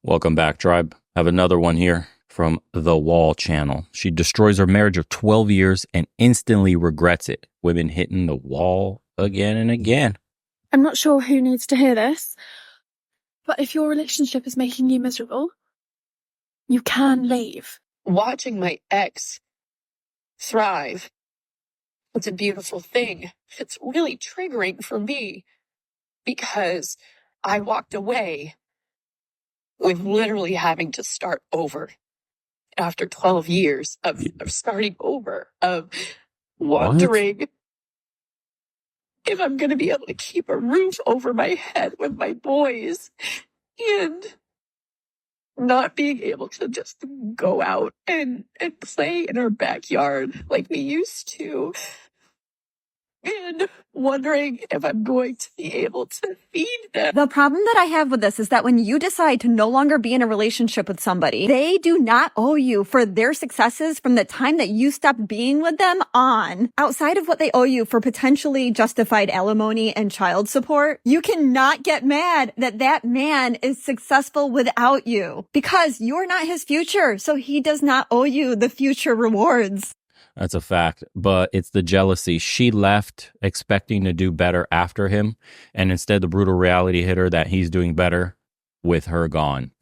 Welcome back, tribe. I have another one here from The Wall channel. She destroys her marriage of 12 years and instantly regrets it. Women hitting the wall again and again. I'm not sure who needs to hear this, but if your relationship is making you miserable, you can leave. Watching my ex thrive, it's a beautiful thing. It's really triggering for me because I walked away with literally having to start over after 12 years of starting over, of wondering if I'm going to be able to keep a roof over my head with my boys and not being able to just go out and play in our backyard like we used to. And wondering if I'm going to be able to feed them. The problem that I have with this is that when you decide to no longer be in a relationship with somebody, they do not owe you for their successes from the time that you stopped being with them on. Outside of what they owe you for potentially justified alimony and child support, you cannot get mad that that man is successful without you because you're not his future. So he does not owe you the future rewards. That's a fact, but it's the jealousy. She left expecting to do better after him, and instead the brutal reality hit her that he's doing better with her gone.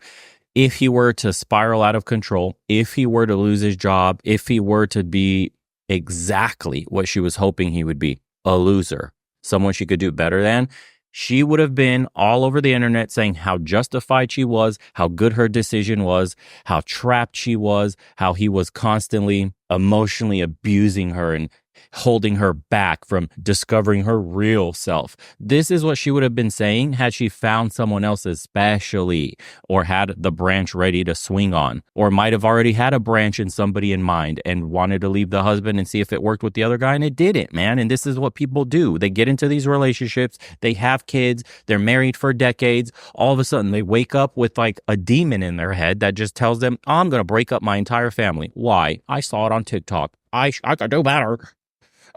If he were to spiral out of control, if he were to lose his job, if he were to be exactly what she was hoping he would be, a loser, someone she could do better than, she would have been all over the internet saying how justified she was, how good her decision was, how trapped she was, how he was constantly emotionally abusing her and holding her back from discovering her real self. This is what she would have been saying had she found someone else especially, or had the branch ready to swing on, or might have already had a branch and somebody in mind and wanted to leave the husband and see if it worked with the other guy, and it didn't, man. And this is what people do. They get into these relationships, they have kids, they're married for decades. All of a sudden they wake up with like a demon in their head that just tells them, I'm going to break up my entire family. Why? I saw it on TikTok. I could do better.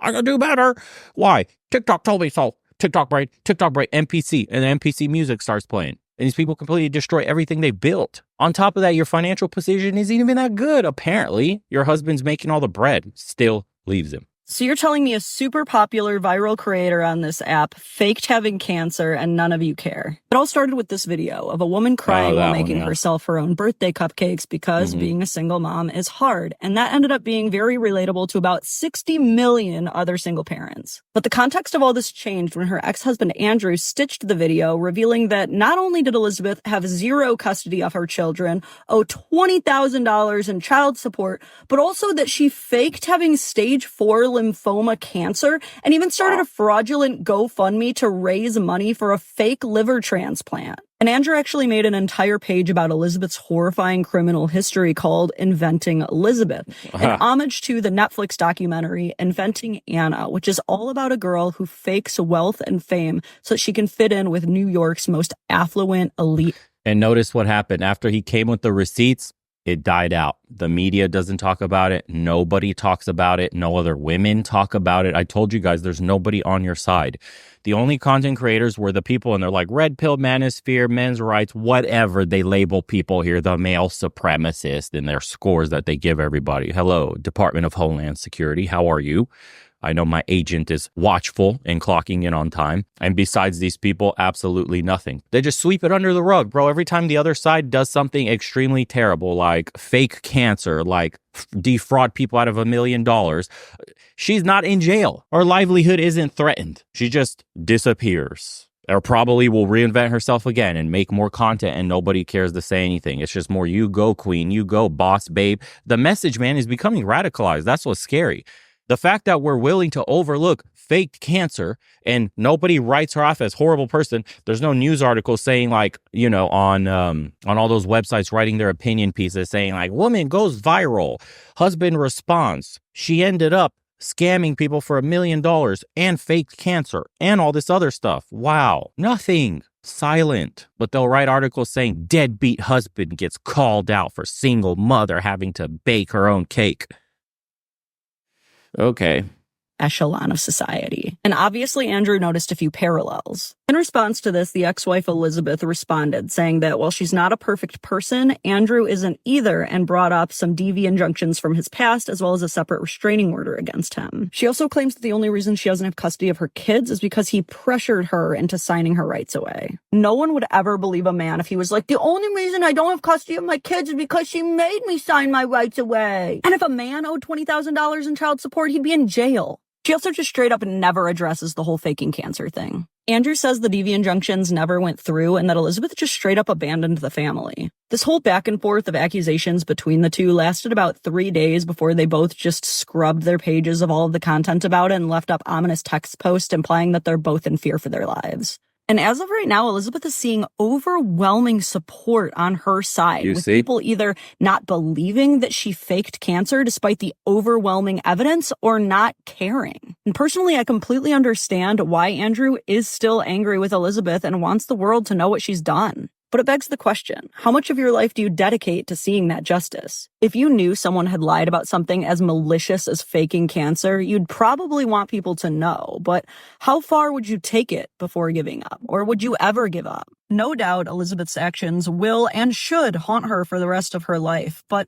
I can do better. Why? TikTok told me so. TikTok brain, NPC, and the NPC music starts playing. And these people completely destroy everything they built. On top of that, your financial position isn't even that good, apparently. Your husband's making all the bread, still leaves him. So you're telling me a super popular viral creator on this app faked having cancer and none of you care. It all started with this video of a woman crying while making herself her own birthday cupcakes because being a single mom is hard. And that ended up being very relatable to about 60 million other single parents. But the context of all this changed when her ex-husband Andrew stitched the video, revealing that not only did Elizabeth have zero custody of her children, owe $20,000 in child support, but also that she faked having stage 4 lymphoma cancer and even started a fraudulent GoFundMe to raise money for a fake liver transplant. And Andrew actually made an entire page about Elizabeth's horrifying criminal history called Inventing Elizabeth, an homage to the Netflix documentary Inventing Anna, which is all about a girl who fakes wealth and fame so that she can fit in with New York's most affluent elite. And notice what happened after he came with the receipts. It died out. The media doesn't talk about it. Nobody talks about it. No other women talk about it. I told you guys, there's nobody on your side. The only content creators were the people, and they're like red pill manosphere, men's rights, whatever they label people here, the male supremacist and their scores that they give everybody. Hello, Department of Homeland Security. How are you? I know my agent is watchful and clocking in on time. And besides these people, absolutely nothing. They just sweep it under the rug, bro. Every time the other side does something extremely terrible, like fake cancer, like defraud people out of $1 million, she's not in jail. Her livelihood isn't threatened. She just disappears. Or probably will reinvent herself again and make more content, and nobody cares to say anything. It's just more, you go, queen, you go, boss, babe. The message, man, is becoming radicalized. That's what's scary. The fact that we're willing to overlook faked cancer and nobody writes her off as horrible person. There's no news article saying like, you know, on all those websites writing their opinion pieces saying like, woman goes viral, husband responds. She ended up scamming people for $1 million and faked cancer and all this other stuff. Wow. Nothing. Silent. But they'll write articles saying deadbeat husband gets called out for single mother having to bake her own cake. Okay. echelon of society. And obviously, Andrew noticed a few parallels. In response to this, the ex-wife Elizabeth responded, saying that while she's not a perfect person, Andrew isn't either, and brought up some DV injunctions from his past, as well as a separate restraining order against him. She also claims that the only reason she doesn't have custody of her kids is because he pressured her into signing her rights away. No one would ever believe a man if he was like, the only reason I don't have custody of my kids is because she made me sign my rights away. And if a man owed $20,000 in child support, he'd be in jail. She also just straight up never addresses the whole faking cancer thing. Andrew says the DV injunctions never went through and that Elizabeth just straight up abandoned the family. This whole back and forth of accusations between the two lasted about 3 days before they both just scrubbed their pages of all of the content about it and left up ominous text posts implying that they're both in fear for their lives. And as of right now, Elizabeth is seeing overwhelming support on her side, with people either not believing that she faked cancer despite the overwhelming evidence or not caring. And personally, I completely understand why Andrew is still angry with Elizabeth and wants the world to know what she's done. But it begs the question, how much of your life do you dedicate to seeing that justice? If you knew someone had lied about something as malicious as faking cancer, you'd probably want people to know. But how far would you take it before giving up? Or would you ever give up? No doubt Elizabeth's actions will and should haunt her for the rest of her life, but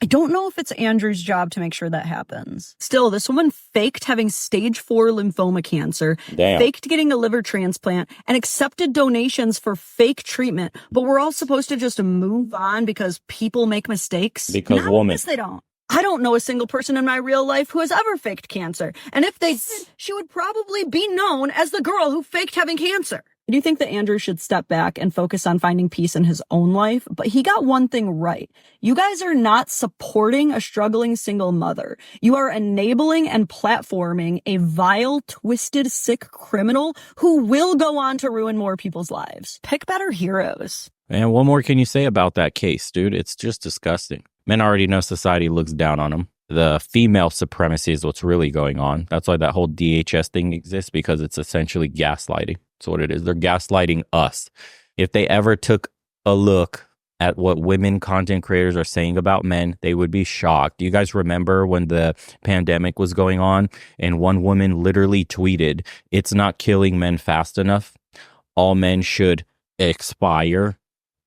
I don't know if it's Andrew's job to make sure that happens. Still, this woman faked having stage 4 lymphoma cancer, faked getting a liver transplant, and accepted donations for fake treatment, but we're all supposed to just move on because people make mistakes? Because woman. Yes, they don't. I don't know a single person in my real life who has ever faked cancer, and if they did, she would probably be known as the girl who faked having cancer. I do think that Andrew should step back and focus on finding peace in his own life, but he got one thing right. You guys are not supporting a struggling single mother. You are enabling and platforming a vile, twisted, sick criminal who will go on to ruin more people's lives. Pick better heroes. And what more can you say about that case, dude? It's just disgusting. Men already know society looks down on them. The female supremacy is what's really going on. That's why that whole DHS thing exists, because it's essentially gaslighting. That's what it is. They're gaslighting us. If they ever took a look at what women content creators are saying about men, they would be shocked. Do you guys remember when the pandemic was going on and one woman literally tweeted, "It's not killing men fast enough. All men should expire."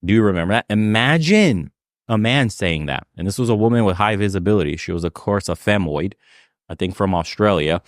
Do you remember that? Imagine a man saying that. And this was a woman with high visibility. She was, of course, a femoid, I think from Australia,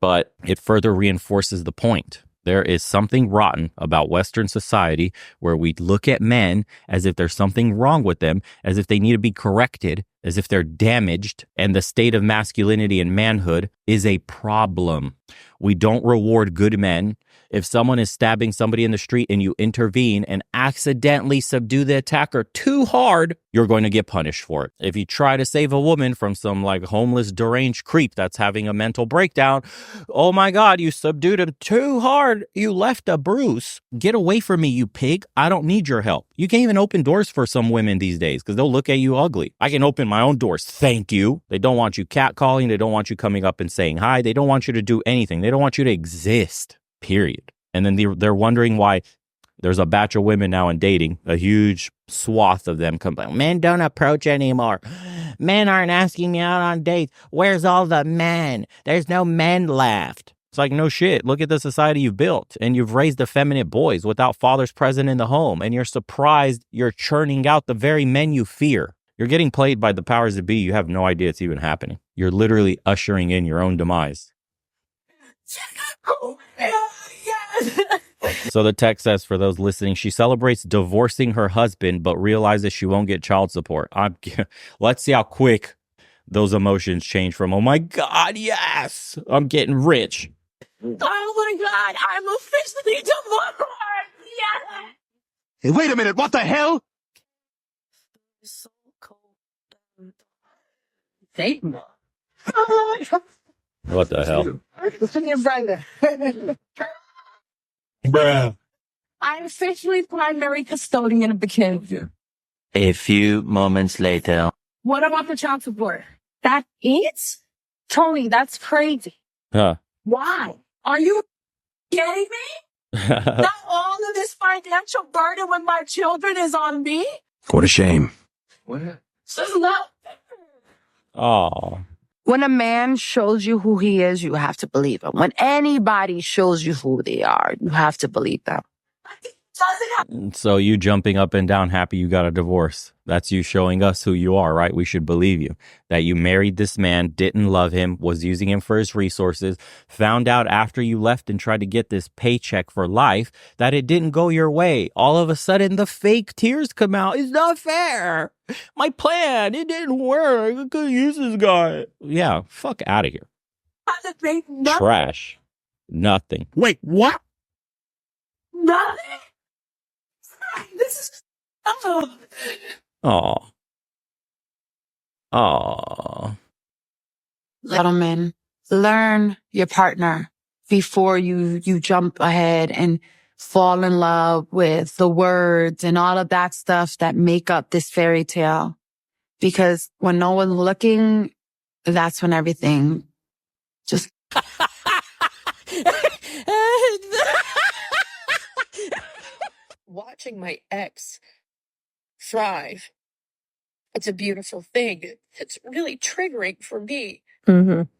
but it further reinforces the point. There is something rotten about Western society where we look at men as if there's something wrong with them, as if they need to be corrected, as if they're damaged, and the state of masculinity and manhood is a problem. We don't reward good men. If someone is stabbing somebody in the street and you intervene and accidentally subdue the attacker too hard, you're going to get punished for it. If you try to save a woman from some like homeless deranged creep that's having a mental breakdown, oh my God, you subdued him too hard. You left a bruise. Get away from me, you pig. I don't need your help. You can't even open doors for some women these days because they'll look at you ugly. I can open my own doors. Thank you. They don't want you catcalling. They don't want you coming up and saying hi. They don't want you to do anything. They don't want you to exist. Period. And then they're wondering why there's a batch of women now in dating, a huge swath of them come back. Men don't approach anymore. Men aren't asking me out on dates. Where's all the men? There's no men left. It's like, no shit. Look at the society you've built, and you've raised effeminate boys without fathers present in the home. And you're surprised you're churning out the very men you fear. You're getting played by the powers that be. You have no idea it's even happening. You're literally ushering in your own demise. So the text says, for those listening, she celebrates divorcing her husband, but realizes she won't get child support. Let's see how quick those emotions change from, oh my God, yes, I'm getting rich. Oh my God, I'm officially divorced. Yeah. Hey, wait a minute, what the hell? So cold. Satan. What the hell? Bruh. I'm officially primary custodian of the kids. A few moments later. What about the child support? That is? Tony, that's crazy. Huh. Why? Are you kidding me? Now all of this financial burden with my children is on me? What a shame. This is not. Oh, When a man shows you who he is, you have to believe him. When anybody shows you who they are, you have to believe them. So you jumping up and down happy you got a divorce. That's you showing us who you are, right? We should believe you. That you married this man, didn't love him, was using him for his resources, found out after you left and tried to get this paycheck for life that it didn't go your way. All of a sudden, the fake tears come out. It's not fair. My plan, it didn't work. I couldn't use this guy. Yeah, fuck out of here. Trash. Nothing. Wait, what? Nothing. Aw. Aw. Gentlemen, learn your partner before you jump ahead and fall in love with the words and all of that stuff that make up this fairy tale. Because when no one's looking, that's when everything just... Watching my ex thrive, it's a beautiful thing. It's really triggering for me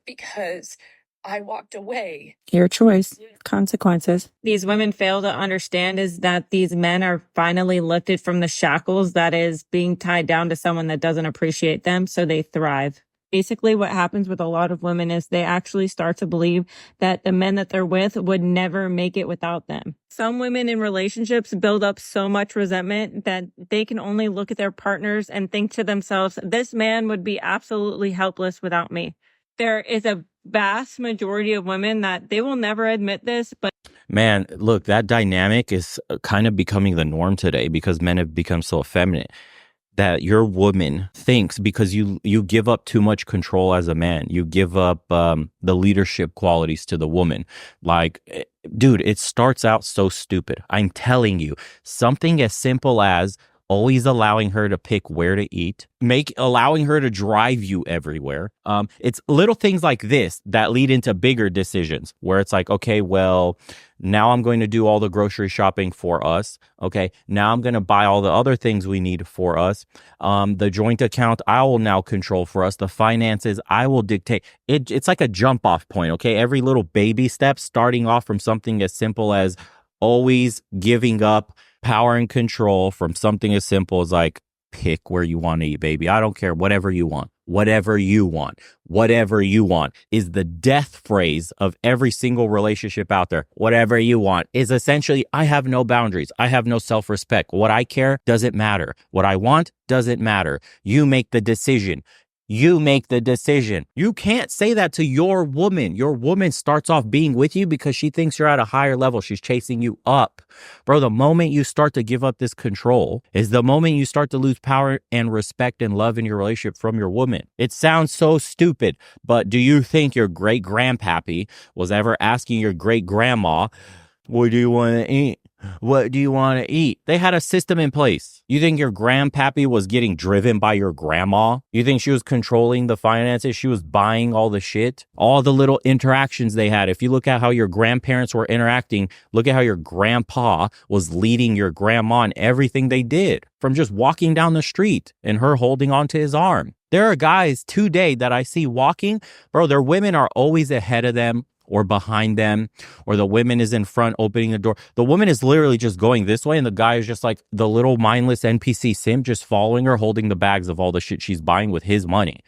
because I walked away. Your choice. Consequences. These women fail to understand is that these men are finally lifted from the shackles that is being tied down to someone that doesn't appreciate them, so they thrive. Basically, what happens with a lot of women is they actually start to believe that the men that they're with would never make it without them. Some women in relationships build up so much resentment that they can only look at their partners and think to themselves, this man would be absolutely helpless without me. There is a vast majority of women that they will never admit this, but man, look, that dynamic is kind of becoming the norm today because men have become so effeminate that your woman thinks because you give up too much control as a man, you give up the leadership qualities to the woman. Like, dude, it starts out so stupid. I'm telling you, something as simple as always allowing her to pick where to eat, allowing her to drive you everywhere. It's little things like this that lead into bigger decisions where it's like, okay, well, now I'm going to do all the grocery shopping for us. Okay, now I'm going to buy all the other things we need for us. The joint account I will now control for us. The finances I will dictate. It's like a jump off point. Okay, every little baby step starting off from something as simple as always giving up power and control from something as simple as like, pick where you want to eat, baby. I don't care. Whatever you want. Whatever you want. Whatever you want is the death phrase of every single relationship out there. Whatever you want is essentially, I have no boundaries. I have no self-respect. What I care doesn't matter. What I want doesn't matter. You make the decision. You make the decision. You can't say that to your woman. Your woman starts off being with you because she thinks you're at a higher level. She's chasing you up. Bro, the moment you start to give up this control is the moment you start to lose power and respect and love in your relationship from your woman. It sounds so stupid, but do you think your great grandpappy was ever asking your great grandma, what do you want to eat? What do you want to eat? They had a system in place. You think your grandpappy was getting driven by your grandma? You think she was controlling the finances? She was buying all the shit? All the little interactions they had. If you look at how your grandparents were interacting, look at how your grandpa was leading your grandma in everything they did. From just walking down the street and her holding onto his arm. There are guys today that I see walking. Bro, their women are always ahead of them or behind them, or the woman is in front opening the door. The woman is literally just going this way and the guy is just like the little mindless NPC sim just following her, holding the bags of all the shit she's buying with his money.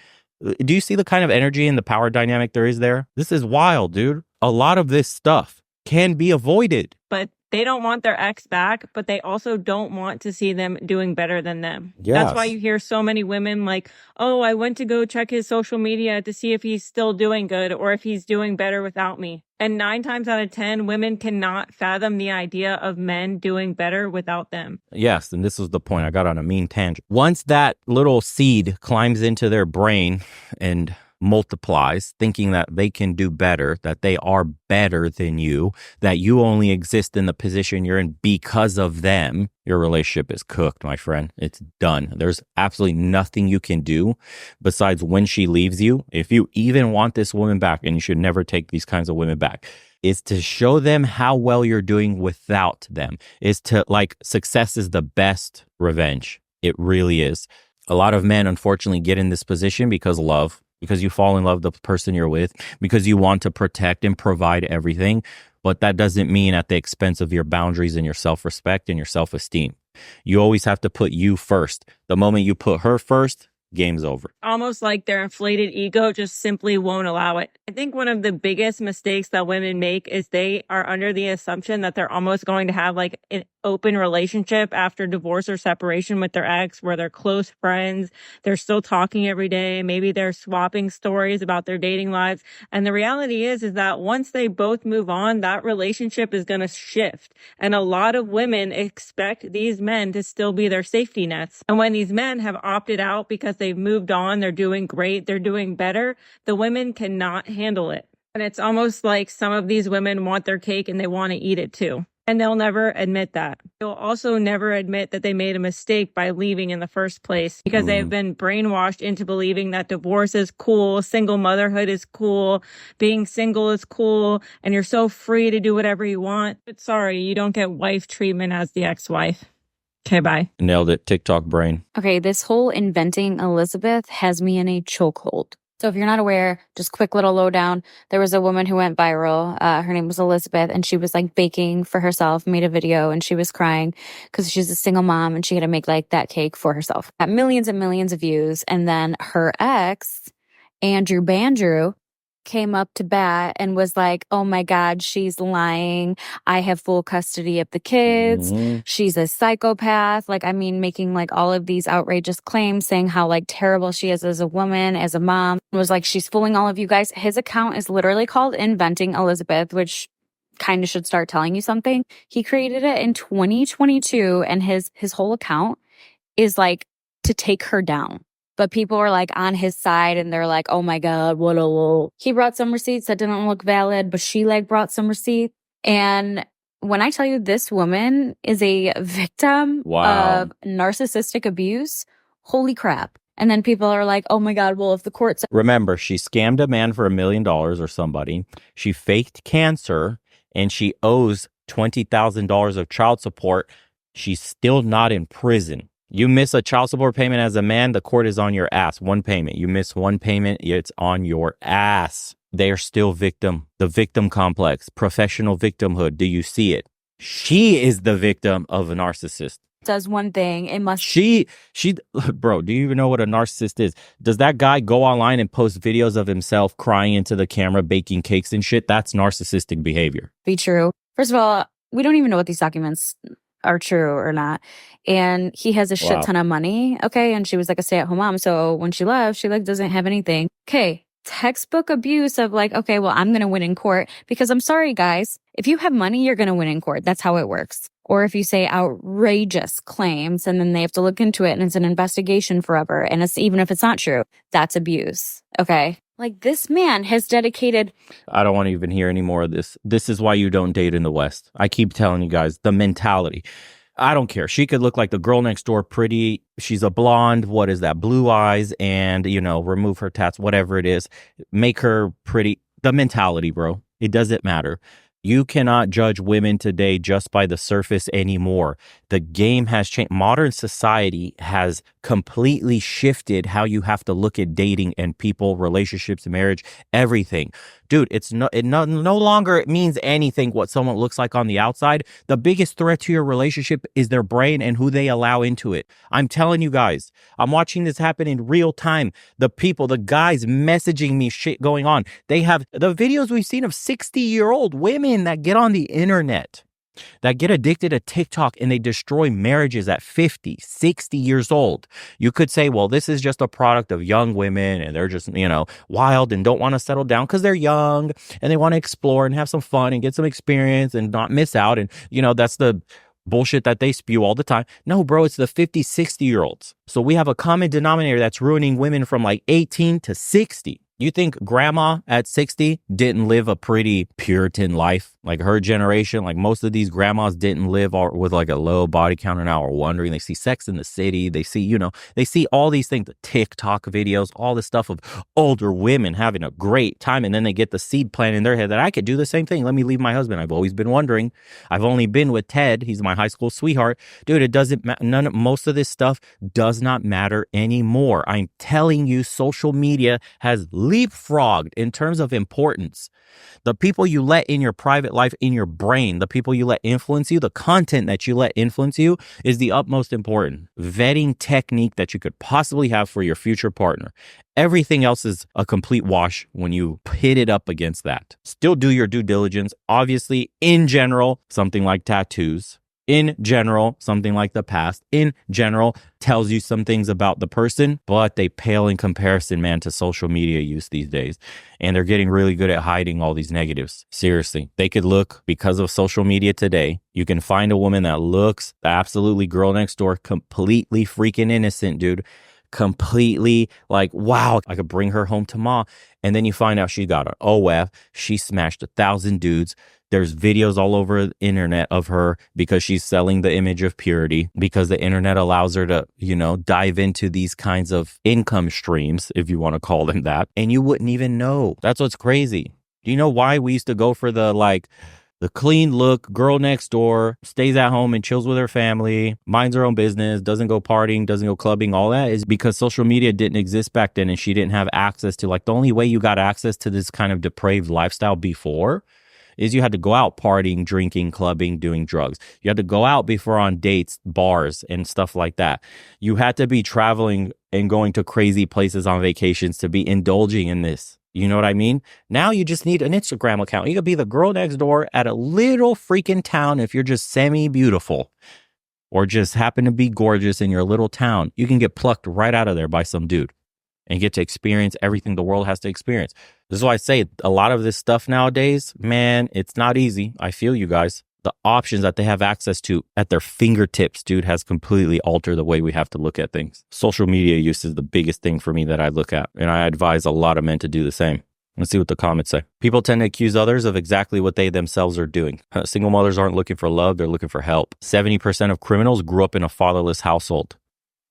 Do you see the kind of energy and the power dynamic there is there? This is wild, dude. A lot of this stuff can be avoided. But they don't want their ex back, but they also don't want to see them doing better than them. Yes. That's why you hear so many women like, oh, I went to go check his social media to see if he's still doing good or if he's doing better without me. And 9 times out of 10, women cannot fathom the idea of men doing better without them. Yes, and this was the point. I got on a mean tangent. Once that little seed climbs into their brain and multiplies, thinking that they can do better, that they are better than you, that you only exist in the position you're in because of them, your relationship is cooked, my friend. It's done. There's absolutely nothing you can do besides when she leaves you. If you even want this woman back, and you should never take these kinds of women back, is to show them how well you're doing without them. Is to, like, success is the best revenge. It really is. A lot of men, unfortunately, get in this position because love. because you fall in love with the person you're with, because you want to protect and provide everything. But that doesn't mean at the expense of your boundaries and your self-respect and your self-esteem. You always have to put you first. The moment you put her first, game's over. Almost like their inflated ego just simply won't allow it. I think one of the biggest mistakes that women make is they are under the assumption that they're almost going to have like an open relationship after divorce or separation with their ex, where they're close friends, they're still talking every day, maybe they're swapping stories about their dating lives. And the reality is that once they both move on, that relationship is going to shift. And a lot of women expect these men to still be their safety nets. And when these men have opted out because they've moved on, they're doing great, they're doing better, the women cannot handle it. And it's almost like some of these women want their cake and they want to eat it too. And they'll never admit that. They'll also never admit that they made a mistake by leaving in the first place, because they've been brainwashed into believing that divorce is cool, single motherhood is cool, being single is cool, and you're so free to do whatever you want. But sorry, you don't get wife treatment as the ex-wife. Okay, bye. Nailed it. TikTok brain. Okay, this whole inventing Elizabeth has me in a chokehold. So if you're not aware, just quick little lowdown. There was a woman who went viral. Her name was Elizabeth, and she was like baking for herself, made a video, and she was crying because she's a single mom and she had to make like that cake for herself. Got millions and millions of views. And then her ex, Andrew Bandrew, came up to bat and was like, oh my God, she's lying. I have full custody of the kids. She's a psychopath. Like, I mean, making like all of these outrageous claims, saying how like terrible she is as a woman, as a mom. It was like, she's fooling all of you guys. His account is literally called Inventing Elizabeth, which kind of should start telling you something. He created it in 2022, and his whole account is like to take her down. But people are like on his side and they're like, oh my God, what? He brought some receipts that didn't look valid, but she like brought some receipts. And when I tell you this woman is a victim of narcissistic abuse, holy crap. And then people are like, oh my God, well, if the courts... Remember, she scammed a man for $1 million or somebody. She faked cancer and she owes $20,000 of child support. She's still not in prison. You miss a child support payment as a man, the court is on your ass. One payment. You miss one payment, it's on your ass. They are still victim. The victim complex, professional victimhood. Do you see it? She is the victim of a narcissist. Does one thing, it must... She, bro, do you even know what a narcissist is? Does that guy go online and post videos of himself crying into the camera, baking cakes and shit? That's narcissistic behavior. Be true. First of all, we don't even know what these documents are true or not. And he has a shit ton of money. Okay. And she was like a stay-at-home mom. So when she left, she like doesn't have anything. Okay. Textbook abuse of like, okay, well, I'm going to win in court, because I'm sorry, guys. If you have money, you're going to win in court. That's how it works. Or if you say outrageous claims and then they have to look into it and it's an investigation forever. And it's even if it's not true, that's abuse. Okay. Like, this man has dedicated... I don't want to even hear any more of this. This is why you don't date in the West. I keep telling you guys, the mentality. I don't care. She could look like the girl next door, pretty. She's a blonde. What is that? Blue eyes, and, you know, remove her tats, whatever it is. Make her pretty. The mentality, bro. It doesn't matter. You cannot judge women today just by the surface anymore. The game has changed. Modern society has completely shifted how you have to look at dating and people, relationships, marriage, everything. Dude, it no longer means anything what someone looks like on the outside. The biggest threat to your relationship is their brain and who they allow into it. I'm telling you guys, I'm watching this happen in real time. The guys messaging me shit going on. They have the videos we've seen of 60-year-old women that get on the internet, that get addicted to TikTok, and they destroy marriages at 50, 60 years old. You could say, well, this is just a product of young women and they're just, you know, wild and don't want to settle down because they're young and they want to explore and have some fun and get some experience and not miss out. And, you know, that's the bullshit that they spew all the time. No, bro, it's the 50, 60-year-olds. So we have a common denominator that's ruining women from like 18 to 60. You think grandma at 60 didn't live a pretty Puritan life? Like her generation, like most of these grandmas didn't live with like a low body count an hour wondering. They see Sex in the City. They see, they see all these things, the TikTok videos, all this stuff of older women having a great time. And then they get the seed plant in their head that I could do the same thing. Let me leave my husband. I've always been wondering. I've only been with Ted. He's my high school sweetheart. Dude, it doesn't matter. Most of this stuff does not matter anymore. I'm telling you, social media has leapfrogged in terms of importance. The people you let in your private life, in your brain, the people you let influence you, the content that you let influence you is the utmost important vetting technique that you could possibly have for your future partner. Everything else is a complete wash when you pit it up against that. Still do your due diligence. Obviously, in general, something like tattoos. In general, something like the past, in general, tells you some things about the person, but they pale in comparison, man, to social media use these days. And they're getting really good at hiding all these negatives. Seriously, they could look, because of social media today, you can find a woman that looks absolutely girl next door, completely freaking innocent, dude. Completely like, wow, I could bring her home to ma. And then you find out she got an OF. She smashed 1,000 dudes. There's videos all over the internet of her because she's selling the image of purity, because the internet allows her to, dive into these kinds of income streams, if you want to call them that. And you wouldn't even know. That's what's crazy. Do you know why we used to go for the clean look, girl next door, stays at home and chills with her family, minds her own business, doesn't go partying, doesn't go clubbing? All that is because social media didn't exist back then and she didn't have access to, the only way you got access to this kind of depraved lifestyle before is you had to go out partying, drinking, clubbing, doing drugs. You had to go out before on dates, bars, and stuff like that. You had to be traveling and going to crazy places on vacations to be indulging in this. You know what I mean? Now you just need an Instagram account. You could be the girl next door at a little freaking town if you're just semi-beautiful or just happen to be gorgeous in your little town. You can get plucked right out of there by some dude and get to experience everything the world has to experience. This is why I say a lot of this stuff nowadays, man, it's not easy. I feel you guys. The options that they have access to at their fingertips, dude, has completely altered the way we have to look at things. Social media use is the biggest thing for me that I look at, and I advise a lot of men to do the same. Let's see what the comments say. People tend to accuse others of exactly what they themselves are doing. Single mothers aren't looking for love, they're looking for help. 70% of criminals grew up in a fatherless household,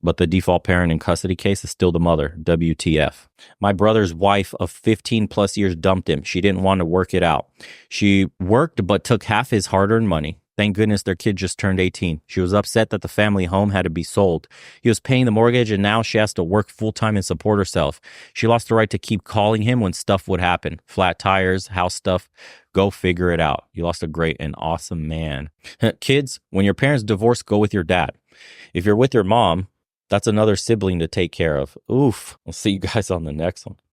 but the default parent in custody case is still the mother. WTF. My brother's wife of 15 plus years dumped him. She didn't want to work it out. She worked but took half his hard-earned money. Thank goodness their kid just turned 18. She was upset that the family home had to be sold. He was paying the mortgage and now she has to work full-time and support herself. She lost the right to keep calling him when stuff would happen. Flat tires, house stuff. Go figure it out. You lost a great and awesome man. Kids, when your parents divorce, go with your dad. If you're with your mom, that's another sibling to take care of. Oof. I'll see you guys on the next one.